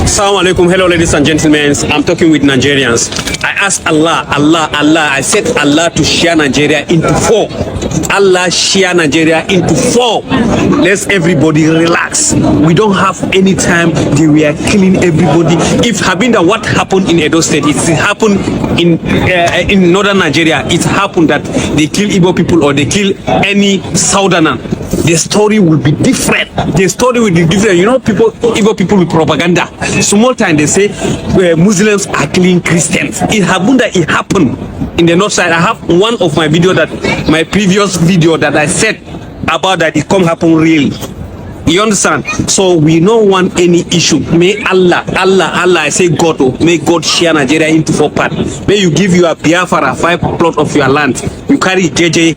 Assalamu alaikum. Hello, ladies and gentlemen. I'm talking with Nigerians. I asked Allah. I said Allah to share Nigeria into 4. Allah share Nigeria into 4. Let's everybody relax. We don't have any time. They were killing everybody. If Habinda, what happened in Edo State, it happened in northern Nigeria. It happened that they kill Igbo people or they kill any southerner. The story will be different. The story will be different. You know, Igbo people with propaganda. Small time they say Muslims are killing Christians. It happened in the north side. I have one of my previous video that I said about that. It come happen really. You understand? So we don't want any issue. May Allah, I say God, may God share Nigeria into 4 parts. May you give your Biafra 5 plot of your land. You carry JJ.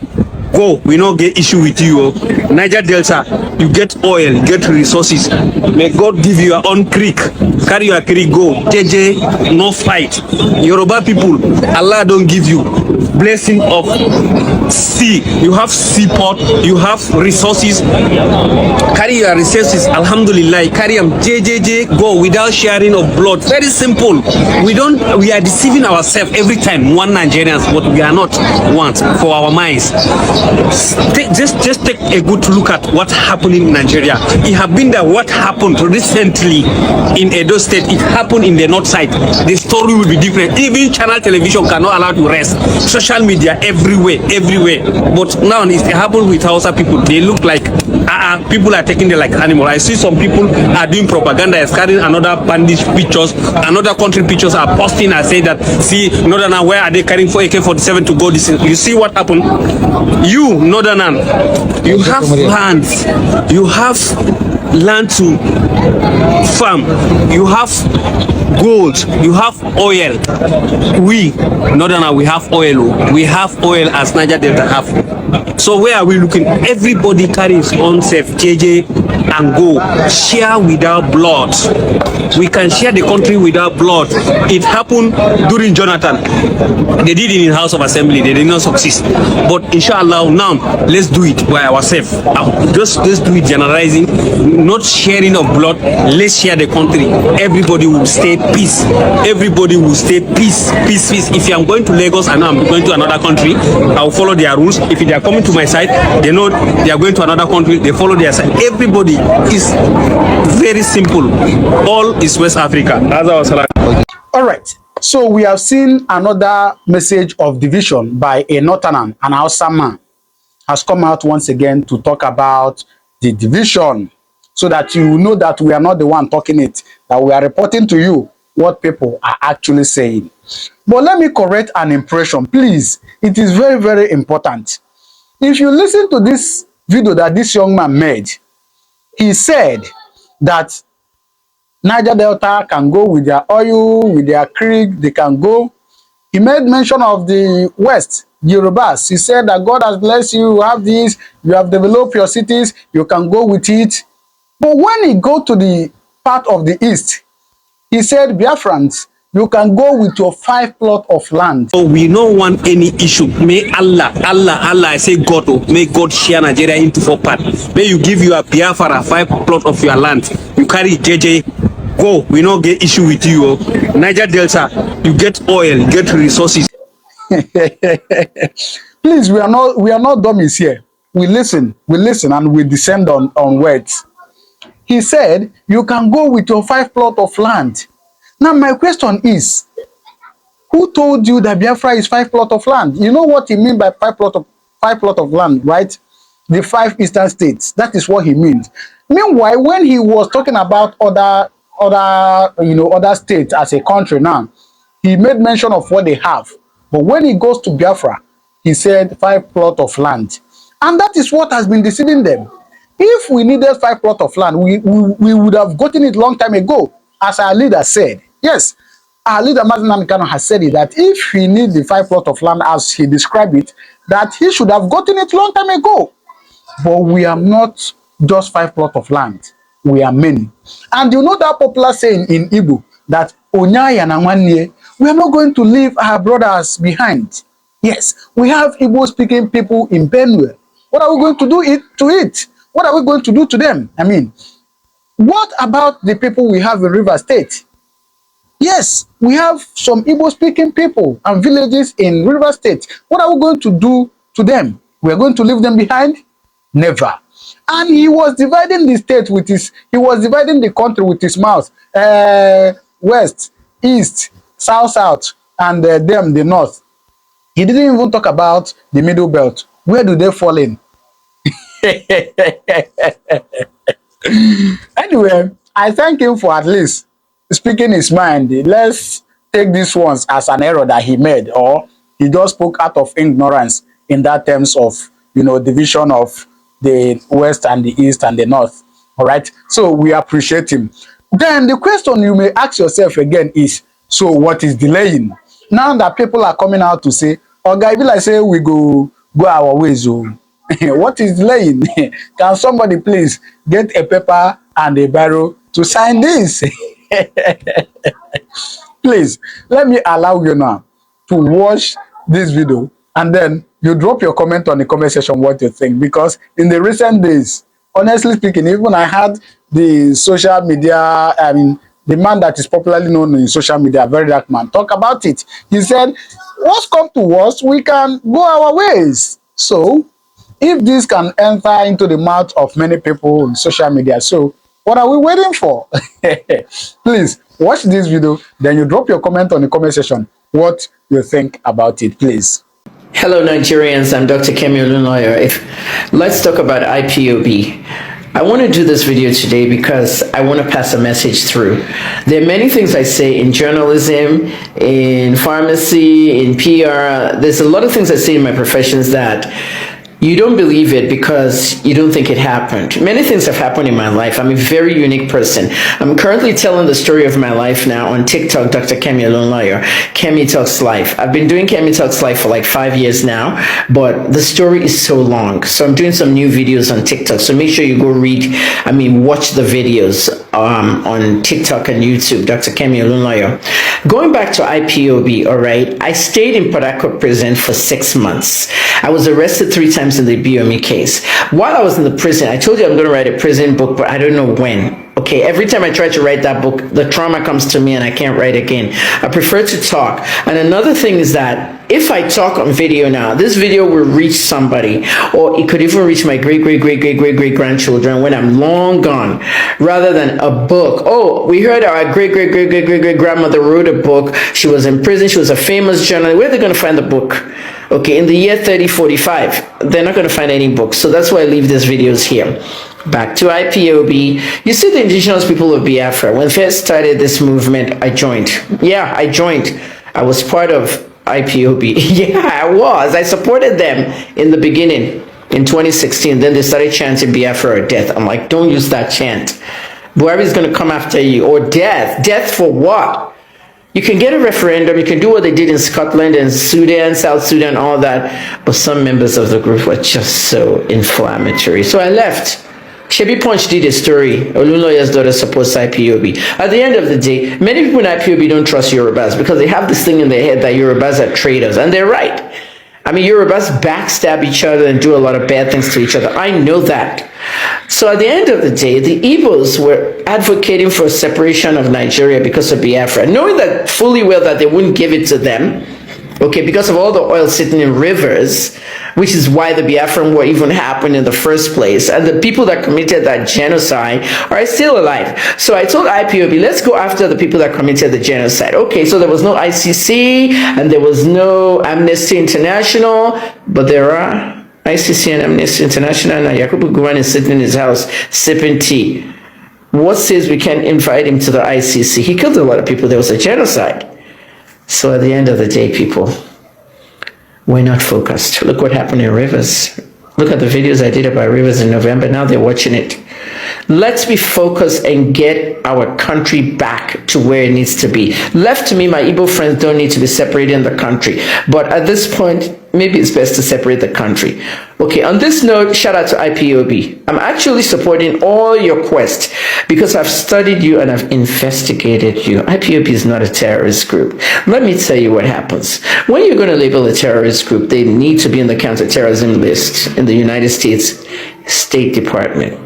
Go, we don't get issue with you. Niger Delta, you get oil, you get resources. May God give you your own creek. Carry your creek, go. JJ, no fight. Yoruba people, Allah don't give you blessing of sea. You have seaport, you have resources. Carry your resources, alhamdulillah. Carry them, JJJ, go without sharing of blood. Very simple. We are deceiving ourselves every time. One Nigerians, but we are not one for our minds. Just take a good look at what happened in Nigeria. It have been that what happened recently in Edo State, it happened in the north side. The story will be different. Even channel television cannot allow to rest. Social media everywhere. But now it happened with Hausa people. They look like people are taking them like animal. I see some people are doing propaganda, is carrying another bandage pictures, another country pictures are posting and say that, see, Northern, where are they carrying for AK-47 to go? This is, you see what happened? You, Northern, you have lands, you have land to farm, you have gold, you have oil. We, Northern, we have oil. We have oil as Niger Delta have. So where are we looking? Everybody carries on self, JJ, and go. Share without blood. We can share the country without blood. It happened during Jonathan. They did it in House of Assembly. They did not succeed. But inshallah, now let's do it by ourselves. Just let's do it generalizing, not sharing of blood. Let's share the country. Everybody will stay peace. Everybody will stay peace. If I'm going to Lagos and I'm going to another country, I'll follow their rules. If they are coming to my side, they know they are going to another country, they follow their side. Everybody is very simple. All is West Africa. All right. So we have seen another message of division by a Northerner, an Hausa man, has come out once again to talk about the division, so that you know that we are not the one talking it, that we are reporting to you what people are actually saying. But let me correct an impression, please. It is very, very important. If you listen to this video that this young man made, he said that Niger Delta can go with their oil, with their creek, they can go. He made mention of the West, Yorubas. He said that God has blessed you, you have this, you have developed your cities, you can go with it. But when he go to the part of the East, he said, Biafrans, you can go with your 5 plot of land. So we don't want any issue. May Allah, I say God, may God share Nigeria into 4 parts. May you give your Biafra 5 plot of your land. You carry JJ, go. We don't get issue with you. Niger Delta, you get oil, you get resources. Please, we are not dummies here. We listen, and we descend on words. He said, you can go with your 5 plot of land. Now, my question is, who told you that Biafra is 5 plot of land? You know what he means by 5 plot of land, right? The 5 eastern states. That is what he means. Meanwhile, when he was talking about other states as a country now, he made mention of what they have. But when he goes to Biafra, he said 5 plot of land. And that is what has been deceiving them. If we needed 5 plot of land, we would have gotten it long time ago, as our leader said. Yes, our leader Martin Namikano has said it, that if he needs the 5 plot of land as he described it, that he should have gotten it long time ago. But we are not just 5 plot of land. We are many. And you know that popular saying in Igbo that Onyaya na Nwanne, we are not going to leave our brothers behind. Yes, we have Igbo speaking people in Benue. What are we going to do to it? What are we going to do to them? I mean, What about the people we have in River State? Yes, we have some Igbo-speaking people and villages in River State. What are we going to do to them? We are going to leave them behind? Never. And he was dividing the state with his, he was dividing the country with his mouth. West, east, south, and them, the north. He didn't even talk about the middle belt. Where do they fall in? Anyway, I thank him for at least speaking his mind. Let's take these ones as an error that he made, or he just spoke out of ignorance in that terms of, you know, division of the west and the east and the north. All right, so we appreciate him. Then the question you may ask yourself again is, so what is delaying? Now that people are coming out to say, oh guy, like say we go our ways. Oh. What is delaying? Can somebody please get a paper and a barrel to sign this? Please, let me allow you now to watch this video, and then you drop your comment on the comment section what you think, because in the recent days, honestly speaking, even I had the social media, I mean, the man that is popularly known in social media, very dark man, talk about it. He said, what's come to worst, we can go our ways. So, if this can enter into the mouth of many people on social media, so what are we waiting for? Please watch this video, then you drop your comment on the comment section what you think about it, please. Hello Nigerians, I'm Dr. Kemi Olunloyo. Let's talk about IPOB. I want to do this video today because I want to pass a message through. There are many things I say in journalism, in pharmacy, in PR. There's a lot of things I say in my professions that you don't believe it because you don't think it happened. Many things have happened in my life. I'm a very unique person. I'm currently telling the story of my life now on TikTok, Dr. Kemi Olunloyo, Kemi Talks Life. I've been doing Kemi Talks Life for like 5 years now, but the story is so long. So I'm doing some new videos on TikTok. So make sure you go watch the videos on TikTok and YouTube, Dr. Kemi Olunloyo. Going back to IPOB, all right, I stayed in Port Harcourt prison for 6 months. I was arrested 3 times in the BOME case. While I was in the prison, I told you I'm going to write a prison book, but I don't know when. Okay, every time I try to write that book, the trauma comes to me and I can't write again. I prefer to talk. And another thing is that if I talk on video now, this video will reach somebody, or it could even reach my great-great-great-great-great-great-grandchildren when I'm long gone, rather than a book. Oh, we heard our great-great-great-great-great-grandmother wrote a book. She was in prison. She was a famous journalist. Where are they going to find the book? Okay, in the year 3045, they're not going to find any books. So that's why I leave these videos here. Back to IPOB. You see the indigenous people of Biafra. When first started this movement, I joined. Yeah, I joined. I was part of IPOB. Yeah, I was. I supported them in the beginning in 2016. Then they started chanting Biafra or death. I'm like, don't use that chant. Buhari's going to come after you. Or death. Death for what? You can get a referendum, you can do what they did in Scotland and Sudan, South Sudan, all that, but some members of the group were just so inflammatory. So I left. Shebi Punch did a story. Olunloyo's daughter supports IPOB. At the end of the day, many people in IPOB don't trust Yorubas because they have this thing in their head that Yorubas are traitors, and they're right. I mean, Yorubas backstab each other and do a lot of bad things to each other. I know that. So at the end of the day, the Igbos were advocating for a separation of Nigeria because of Biafra, knowing that fully well that they wouldn't give it to them, okay, because of all the oil sitting in rivers, which is why the Biafran War even happened in the first place. And the people that committed that genocide are still alive. So I told IPOB, let's go after the people that committed the genocide. Okay, so there was no ICC and there was no Amnesty International, but there are ICC and Amnesty International. Now Yakubu Gowon is sitting in his house sipping tea. What says we can't invite him to the ICC? He killed a lot of people. There was a genocide. So at the end of the day, people, we're not focused. Look what happened in Rivers. Look at the videos I did about Rivers in November. Now they're watching it. Let's be focused and get our country back to where it needs to be. Left to me, my Igbo friends don't need to be separated in the country. But at this point, maybe it's best to separate the country. Okay, on this note, shout out to IPOB. I'm actually supporting all your quest because I've studied you and I've investigated you. IPOB is not a terrorist group. Let me tell you what happens. When you're going to label a terrorist group, they need to be in the counterterrorism list in the United States State Department.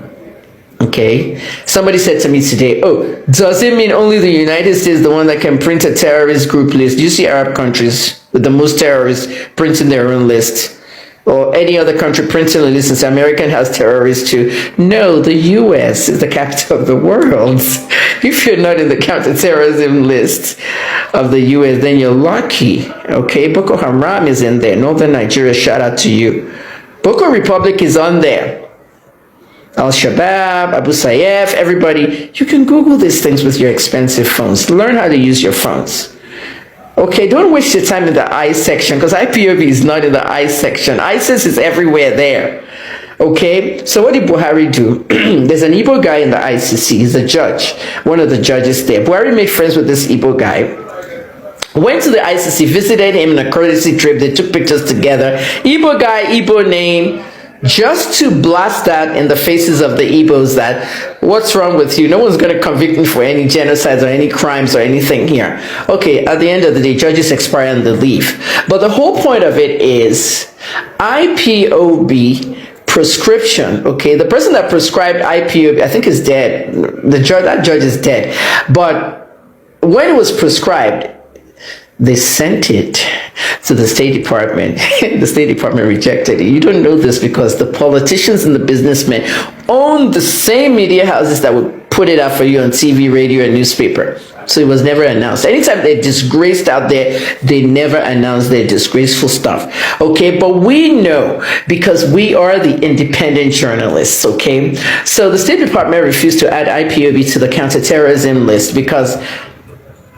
Okay, somebody said to me today, oh, does it mean only the United States is the one that can print a terrorist group list? You see Arab countries with the most terrorists printing their own list, or any other country printing a list and say American has terrorists too. No, the US is the capital of the world. If you're not in the counterterrorism list of the US, then you're lucky. Okay, Boko Haram is in there. Northern Nigeria, shout out to you. Boko Republic is on there. Al-Shabaab, Abu Sayyaf, everybody. You can Google these things with your expensive phones. Learn how to use your phones. Okay, don't waste your time in the I section, because IPOB is not in the I section. ISIS is everywhere there. Okay, so what did Buhari do? There's an Igbo guy in the ICC. He's a judge, one of the judges there. Buhari made friends with this Igbo guy. Went to the ICC, visited him in a courtesy trip. They took pictures together. Igbo guy, Igbo name. Just to blast that in the faces of the Igbos that, what's wrong with you? No one's going to convict me for any genocides or any crimes or anything here. Okay, at the end of the day, judges expire and they leave. But the whole point of it is IPOB prescription. Okay, the person that prescribed IPOB, I think, is dead. That judge is dead. But when it was prescribed, they sent it to the State Department. The State Department rejected it. You don't know this because the politicians and the businessmen own the same media houses that would put it out for you on TV, radio, and newspaper. So it was never announced. Anytime they're disgraced out there, they never announce their disgraceful stuff. Okay, but we know because we are the independent journalists. Okay, so the State Department refused to add IPOB to the counterterrorism list because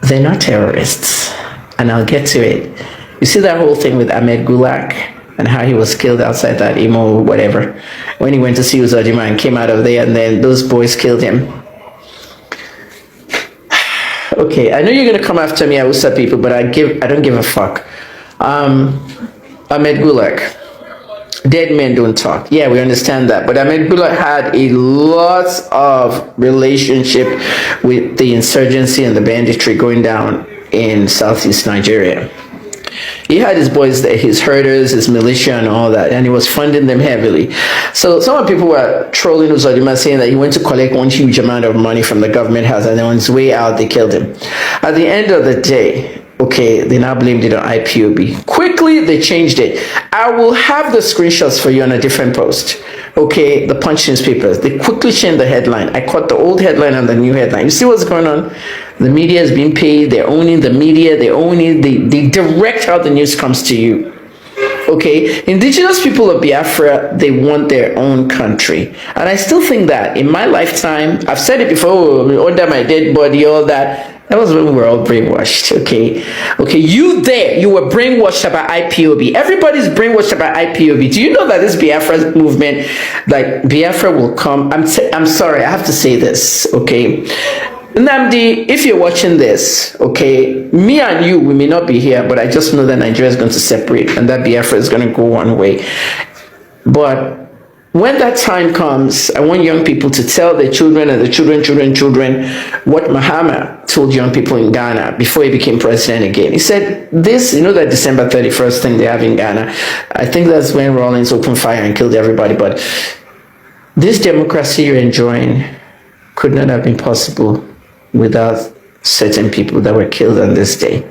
they're not terrorists. And I'll get to it. You see that whole thing with Ahmed Gulak and how he was killed outside that Imo whatever when he went to see Uzodimma and came out of there, and then those boys killed him. Okay, I know you're gonna come after me, Hausa people, but I don't give a fuck. Ahmed Gulak, dead men don't talk. Yeah, we understand that, but Ahmed Gulak had a lot of relationship with the insurgency and the banditry going down in southeast Nigeria. He had his boys there, his herders, his militia and all that, and he was funding them heavily. So some people were trolling Uzodimma, saying that he went to collect one huge amount of money from the government house, and then on his way out, they killed him. At the end of the day, okay, they now blamed it on IPOB. Quickly, they changed it. I will have the screenshots for you on a different post. Okay, the Punch newspapers, they quickly changed the headline. I caught the old headline and the new headline. You see what's going on? The media is being paid. They're owning the media. They own it. They direct how the news comes to you. Okay, indigenous people of Biafra, they want their own country. And I still think that in my lifetime, I've said it before, under my dead body, all that. That was when we were all brainwashed, okay? Okay, you were brainwashed about IPOB. Everybody's brainwashed about IPOB. Do you know that this Biafra movement, like Biafra will come? I'm sorry, I have to say this, okay? Nnamdi, if you're watching this, okay, me and you, we may not be here, but I just know that Nigeria is going to separate and that Biafra is going to go one way. But when that time comes, I want young people to tell their children and the children what Mahama told young people in Ghana before he became president again. He said this, you know, that December 31st thing they have in Ghana, I think that's when Rawlings opened fire and killed everybody, but this democracy you're enjoying could not have been possible without certain people that were killed on this day.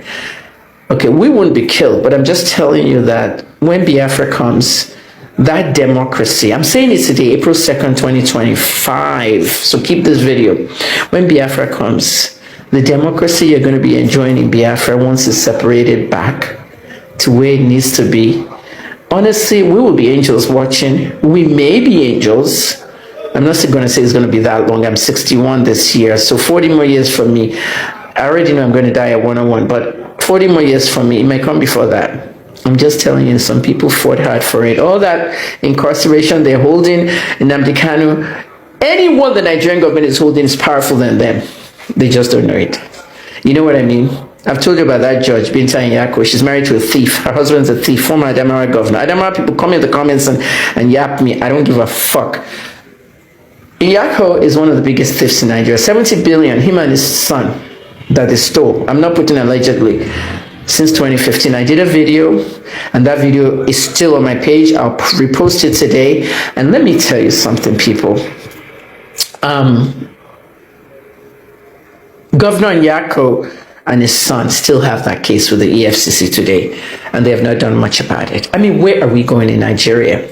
Okay, we wouldn't be killed, but I'm just telling you that when Biafra comes, that democracy, I'm saying it today, April 2nd, 2025, so keep this video. When Biafra comes, the democracy you're going to be enjoying in Biafra once it's separated back to where it needs to be, honestly, we will be angels watching. We may be angels. I'm not going to say it's going to be that long. I'm 61 this year, so 40 more years for me. I already know I'm going to die at 101, but 40 more years for me. It may come before that. I'm just telling you, some people fought hard for it. All that incarceration they're holding in Nnamdi Kanu, anyone the Nigerian government is holding is powerful than them. They just don't know it. You know what I mean? I've told you about that judge, Binta Nyako. She's married to a thief. Her husband's a thief, former Adamawa governor. Adamawa people come in the comments and yap me. I don't give a fuck. Nyako is one of the biggest thieves in Nigeria. 70 billion, him and his son, that they stole. I'm not putting allegedly. Since 2015, I did a video, and that video is still on my page. I'll repost it today. And let me tell you something, people. Governor Nyako and his son still have that case with the EFCC today, and they have not done much about it. I mean, where are we going in Nigeria?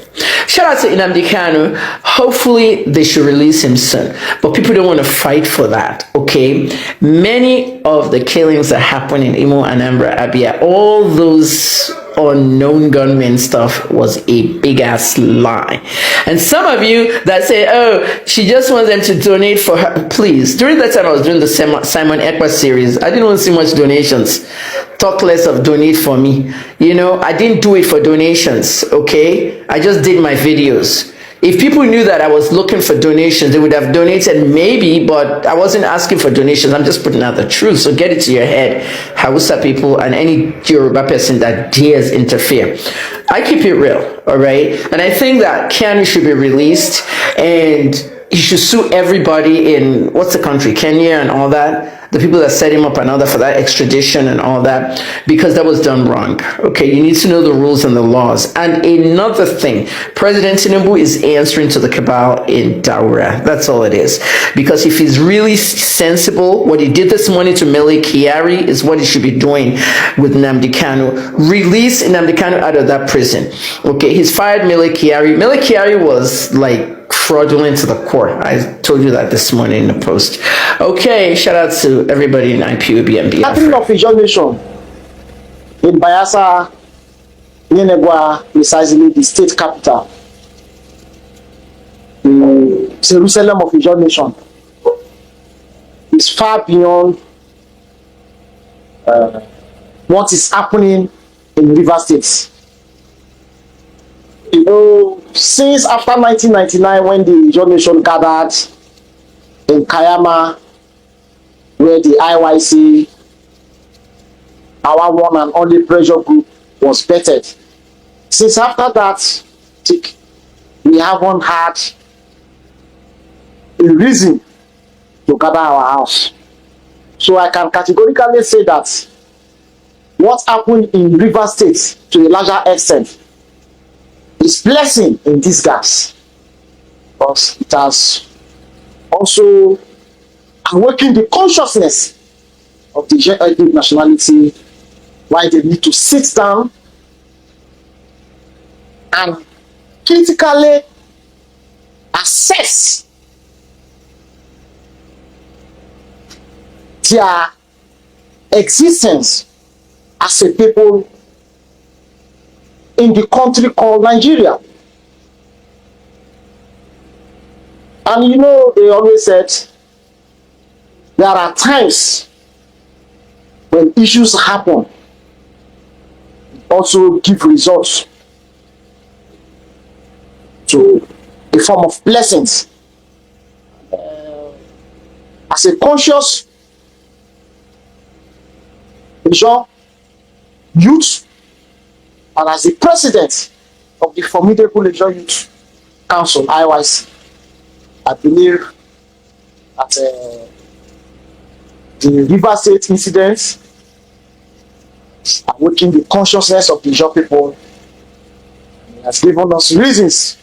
Shout out to Nnamdi Kanu. Hopefully, they should release him soon. But people don't want to fight for that, okay? Many of the killings that happen in Imo, Anambra, Abia, all those unknown gunmen stuff was a big ass lie. And some of you that say, oh, she just wants them to donate for her. Please, during that time I was doing the Simon Ekpa series, I didn't want to see much donations. Talk less of donate for me. You know, I didn't do it for donations, okay? I just did my videos. If people knew that I was looking for donations, they would have donated maybe, but I wasn't asking for donations. I'm just putting out the truth. So get it to your head, Hausa people and any Yoruba person that dares interfere. I keep it real, all right? And I think that Kanu should be released and he should sue everybody in, what's the country, Kenya and all that, the people that set him up and all that for that extradition and all that, because that was done wrong. Okay, you need to know the rules and the laws. And another thing, President Tinubu is answering to the cabal in Daura. That's all it is. Because if he's really sensible, what he did this morning to Mele Kyari is what he should be doing with Nnamdi Kanu. Release Nnamdi Kanu out of that prison. Okay, he's fired Mele Kyari. Mele Kyari was like fraudulent to the core. I told you that this morning in the post. Okay, shout out to everybody in IPOB and Biafra. Capital of Ijaw Nation in Bayelsa, Yenegua, precisely the state capital. Jerusalem of Ijaw Nation is far beyond what is happening in River States. You know, since after 1999, when the Ijaw Nation gathered in Kayama, where the IYC, our one and only pressure group, was bettered. Since after that, we haven't had a reason to gather our house. So I can categorically say that what happened in River State to a larger extent is blessing in disguise, because it has also awakened the consciousness of the ethnic nationality, why they need to sit down and critically assess their existence as a people in the country called Nigeria. And you know, they always said there are times when issues happen, also give results to a form of blessings. As a conscious youth, and as the president of the formidable Ijaw Youth Council, IYC, I believe that the River State incidents awakening the consciousness of the Ijaw people. It has given us reasons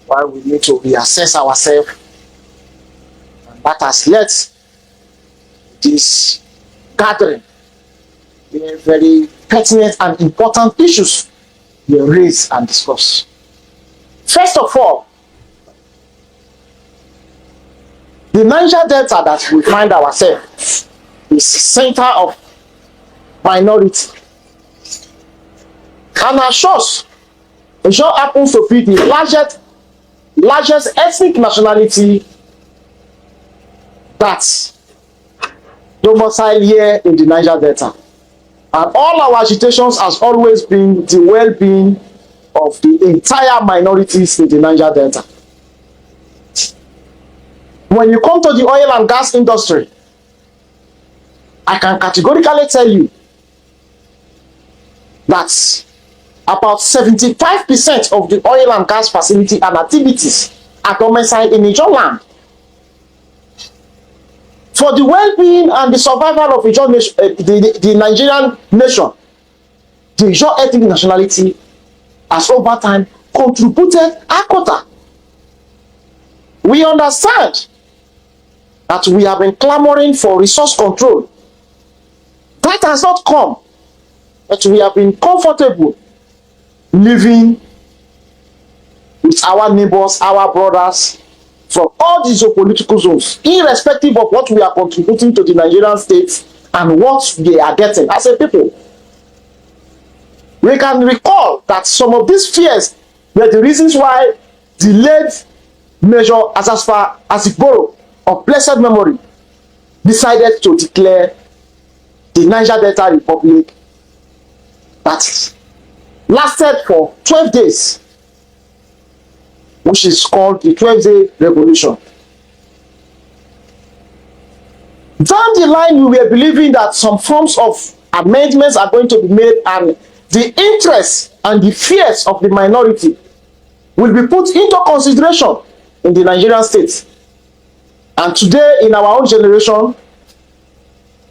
why we need to reassess ourselves, and that has led this gathering where very pertinent and important issues were raised and discussed. First of all, the Niger Delta that we find ourselves is center of minority, and as such, it sure happens to be the largest ethnic nationality that's domiciled here in the Niger Delta. And all our agitations has always been the well-being of the entire minorities in the Niger Delta. When you come to the oil and gas industry, I can categorically tell you that about 75% of the oil and gas facility and activities are domiciled in Ijaw land. For the well-being and the survival of Ijaw nation, the Nigerian nation, the Ijaw ethnic nationality has over time contributed a quota. We understand that we have been clamoring for resource control. That has not come, but we have been comfortable living with our neighbors, our brothers, from all these geopolitical zones, irrespective of what we are contributing to the Nigerian state and what they are getting as a people. We can recall that some of these fears were the reasons why the late Major Asasfa Asigboro of blessed memory decided to declare the Niger Delta Republic that lasted for 12 days, which is called the 12-day revolution. Down the line, we were believing that some forms of amendments are going to be made, and the interests and the fears of the minority will be put into consideration in the Nigerian state. And today, in our own generation,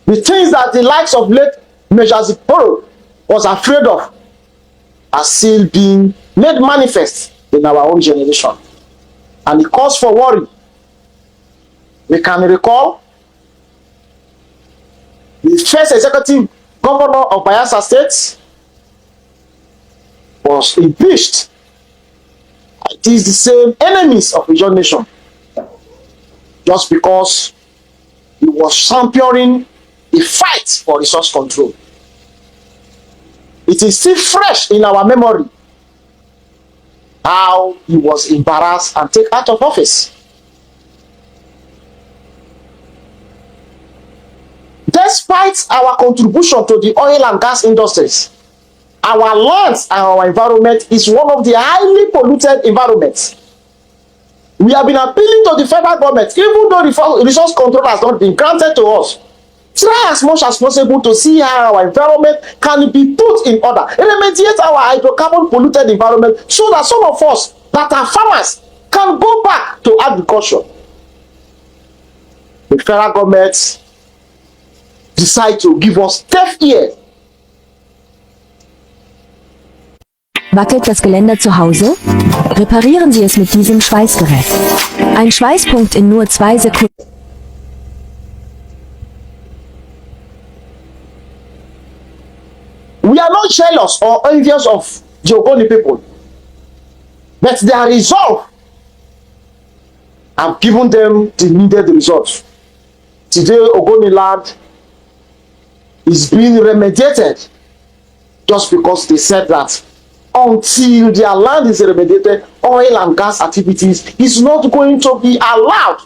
the things that the likes of late Major Asigboro was afraid of are still being made manifest in our own generation. And it calls for worry. We can recall the first executive governor of Biafra State was impeached. It is the same enemies of the nation, just because he was championing the fight for resource control. It is still fresh in our memory how he was embarrassed and taken out of office. Despite our contribution to the oil and gas industries, our lands and our environment is one of the highly polluted environments. We have been appealing to the federal government, even though resource control has not been granted to us. Try as much as possible to see how our environment can be put in order, remediate our hydrocarbon polluted environment, so that some of us that are farmers can go back to agriculture. The federal government decide to give us deaf ear. Wackelt das Geländer zu Hause? Reparieren Sie es mit diesem Schweißgerät. Ein Schweißpunkt in nur 2 Sekunden. We are not jealous or envious of the Ogoni people, but their resolve have given them the needed results. Today, Ogoni land is being remediated just because they said that until their land is remediated, oil and gas activities is not going to be allowed.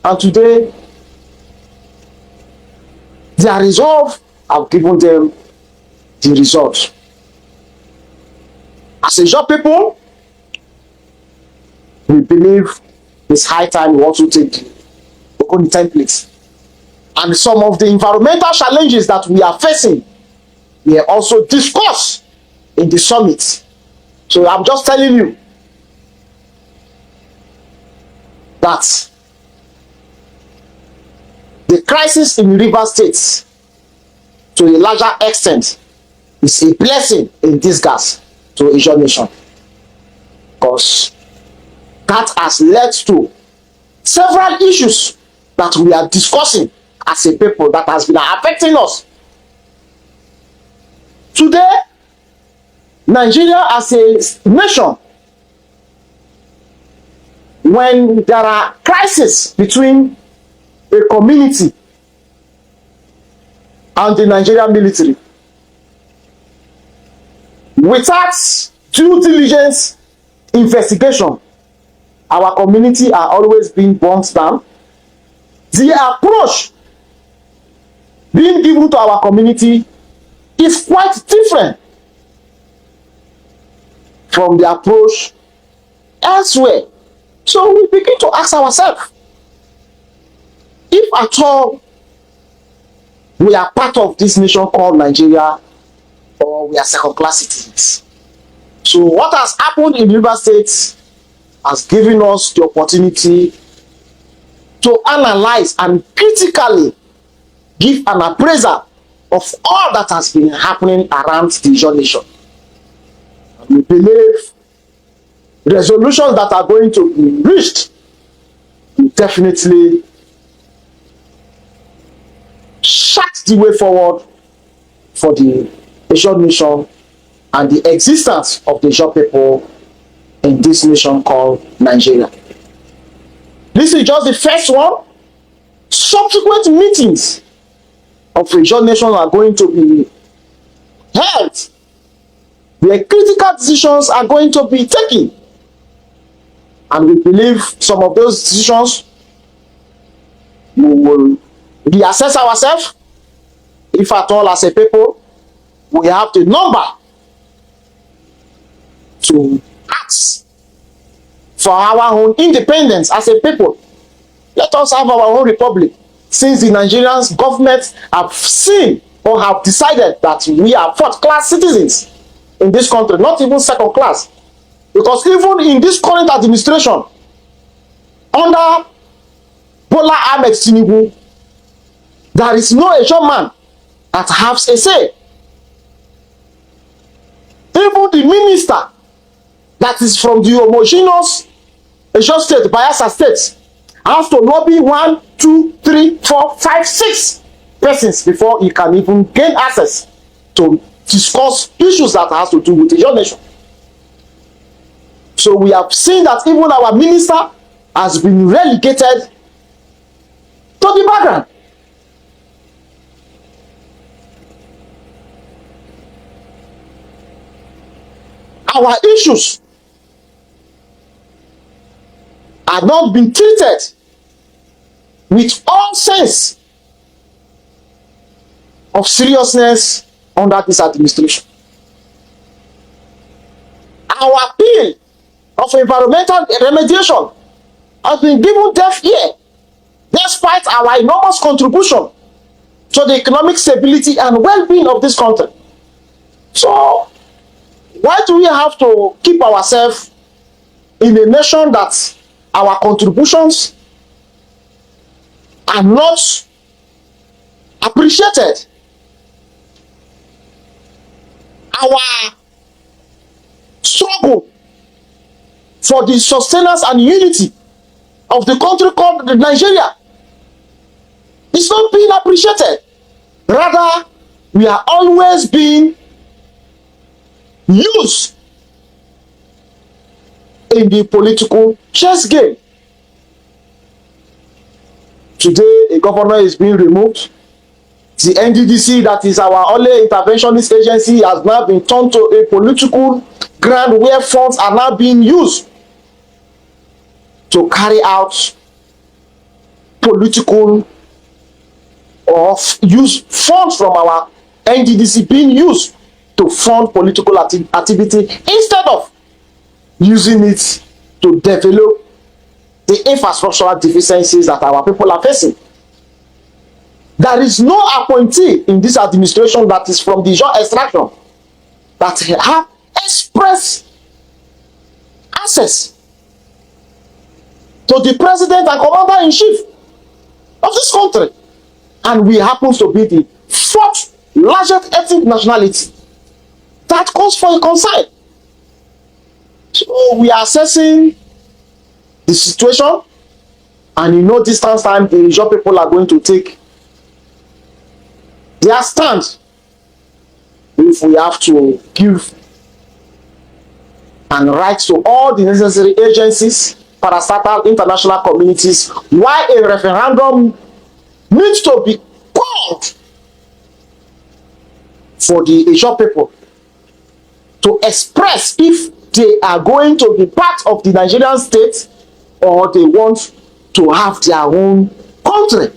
And today, their resolve have given them the result. As a job people, we believe it's high time we also take the Ogoni templates. And some of the environmental challenges that we are facing, we are also discussed in the summit. So I'm just telling you that the crisis in river states, to a larger extent, is a blessing in disguise to Asian nation, because that has led to several issues that we are discussing as a people that has been affecting us. Today, Nigeria as a nation, when there are crises between a community and the Nigerian military, without due diligence investigation, our community are always being burnt down. The approach being given to our community is quite different from the approach elsewhere. So we begin to ask ourselves, if at all we are part of this nation called Nigeria, or we are second-class citizens. So what has happened in River State has given us the opportunity to analyze and critically give an appraisal of all that has been happening around the Asian nation. And we believe resolutions that are going to be reached definitely chart the way forward for the Asian nation and the existence of the Asian people in this nation called Nigeria. This is just the first one. Subsequent meetings of Asian nations are going to be held where critical decisions are going to be taken. And we believe some of those decisions we will reassess ourselves, if at all as a people we have the number to ask for our own independence as a people. Let us have our own republic, since the Nigerian government have seen or have decided that we are fourth-class citizens in this country, not even second class. Because even in this current administration, under Bola Ahmed Tinubu, there is no Asian man that has a say. Even the minister that is from the homogeneous Asian state, Biafra state, has to lobby 1, 2, 3, 4, 5, 6 persons before he can even gain access to discuss issues that has to do with the Asian nation. So we have seen that even our minister has been relegated to the background. Our issues are not being treated with all sense of seriousness under this administration. Our appeal of environmental remediation has been given deaf ear, despite our enormous contribution to the economic stability and well-being of this country. So, why do we have to keep ourselves in a nation that our contributions are not appreciated? Our struggle for the sustenance and unity of the country called Nigeria is not being appreciated. Rather, we are always being used in the political chess game. Today, a governor is being removed. The NDDC, that is our only interventionist agency, has now been turned to a political ground where funds are now being used to carry out political or use funds from our NDDC being used to fund political activity instead of using it to develop the infrastructural deficiencies that our people are facing. There is no appointee in this administration that is from the Asian extraction that have express access to the president and commander-in-chief of this country. And we happen to be the fourth largest ethnic nationality. That calls for a concern. So we are assessing the situation, and in no distance time, the Asian people are going to take their stand if we have to give and write to all the necessary agencies, parastatal international communities, why a referendum needs to be called for the Asian people to express if they are going to be part of the Nigerian state or they want to have their own country.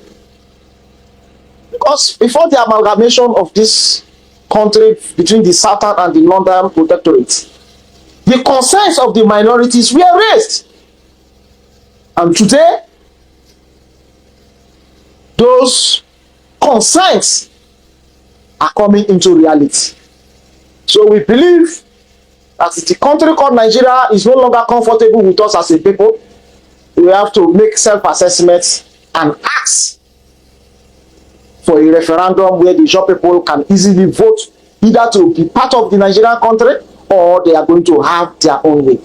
Because before the amalgamation of this country between the southern and the northern protectorates, the concerns of the minorities were raised. And today, those concerns are coming into reality. So we believe that the country called Nigeria is no longer comfortable with us as a people. We have to make self-assessments and ask for a referendum where the Asian people can easily vote either to be part of the Nigerian country or they are going to have their own way.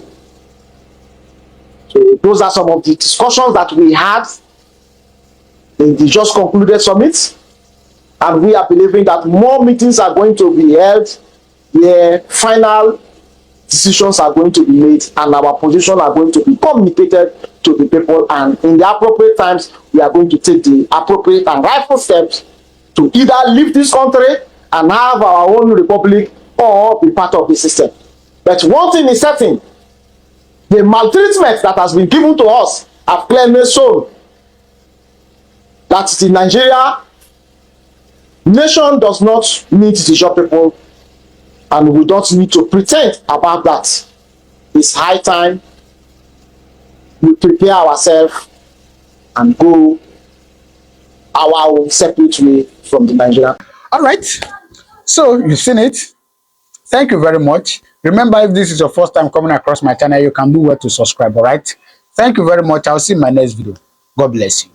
So those are some of the discussions that we had in the just concluded summit, and we are believing that more meetings are going to be held where final decisions are going to be made and our position are going to be communicated to the people, and in the appropriate times we are going to take the appropriate and rightful steps to either leave this country and have our own republic or be part of the system. But one thing is certain, the maltreatment that has been given to us have clearly shown that the Nigeria nation does not need the job people, and we don't need to pretend about that. It's high time we prepare ourselves and go our own separate way from the Nigeria. All right. So you've seen it. Thank you very much. Remember, if this is your first time coming across my channel, you can do well to subscribe. All right. Thank you very much. I'll see you in my next video. God bless you.